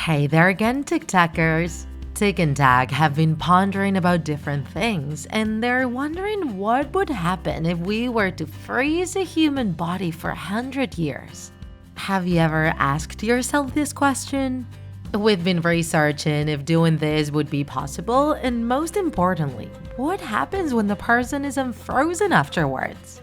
Hey there again, TikTakers! Tik and Tak have been pondering about different things, and they're wondering what would happen if we were to freeze a human body for 100 years. Have you ever asked yourself this question? We've been researching if doing this would be possible, and most importantly, what happens when the person is unfrozen afterwards?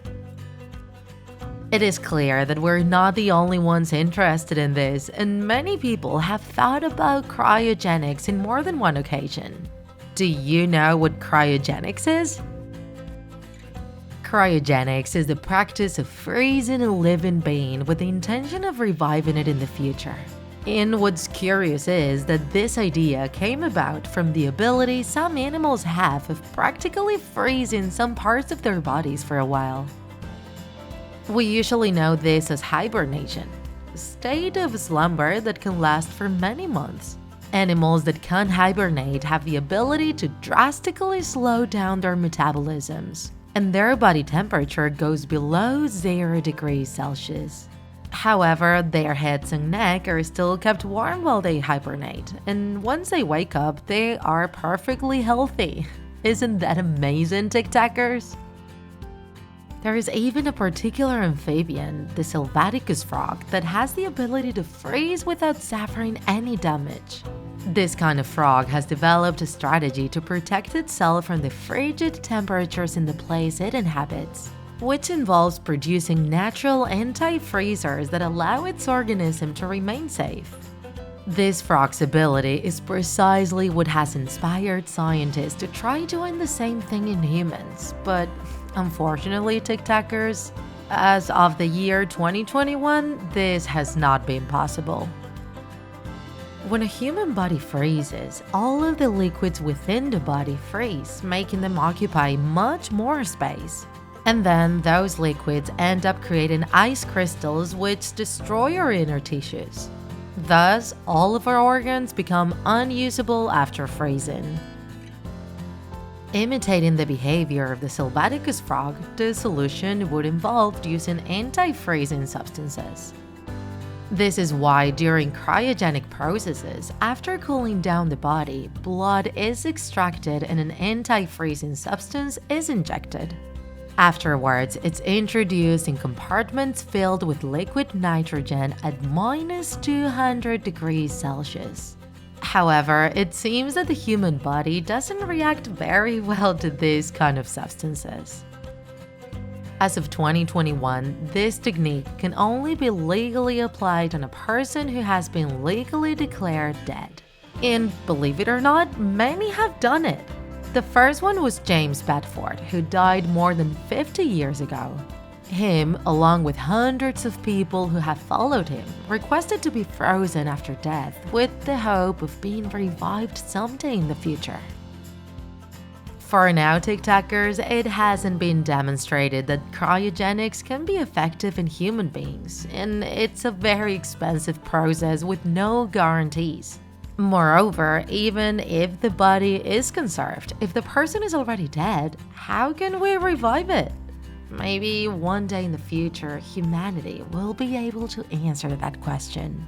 It is clear that we're not the only ones interested in this, and many people have thought about cryogenics in more than one occasion. Do you know what cryogenics is? Cryogenics is the practice of freezing a living being with the intention of reviving it in the future. And what's curious is that this idea came about from the ability some animals have of practically freezing some parts of their bodies for a while. We usually know this as hibernation, a state of slumber that can last for many months. Animals that can hibernate have the ability to drastically slow down their metabolisms, and their body temperature goes below 0 degrees Celsius. However, their heads and neck are still kept warm while they hibernate, and once they wake up, they are perfectly healthy. Isn't that amazing, TikTakers? There is even a particular amphibian, the sylvaticus frog, that has the ability to freeze without suffering any damage. This kind of frog has developed a strategy to protect itself from the frigid temperatures in the place it inhabits, which involves producing natural anti-freezers that allow its organism to remain safe. This frog's ability is precisely what has inspired scientists to try doing the same thing in humans, but unfortunately, TikTakers, as of the year 2021, this has not been possible. When a human body freezes, all of the liquids within the body freeze, making them occupy much more space. And then those liquids end up creating ice crystals which destroy our inner tissues. Thus, all of our organs become unusable after freezing. Imitating the behavior of the sylvaticus frog, the solution would involve using anti-freezing substances. This is why during cryogenic processes, after cooling down the body, blood is extracted and an anti-freezing substance is injected. Afterwards, it's introduced in compartments filled with liquid nitrogen at minus 200 degrees Celsius. However, it seems that the human body doesn't react very well to these kind of substances. As of 2021, this technique can only be legally applied on a person who has been legally declared dead. And believe it or not, many have done it. The first one was James Bedford, who died more than 50 years ago. Him, along with hundreds of people who have followed him, requested to be frozen after death with the hope of being revived someday in the future. For now, TikTakers, it hasn't been demonstrated that cryogenics can be effective in human beings, and it's a very expensive process with no guarantees. Moreover, even if the body is conserved, if the person is already dead, how can we revive it? Maybe one day in the future, humanity will be able to answer that question.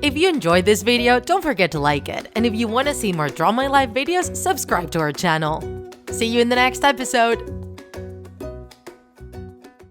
If you enjoyed this video, don't forget to like it. And if you want to see more Draw My Life videos, subscribe to our channel. See you in the next episode!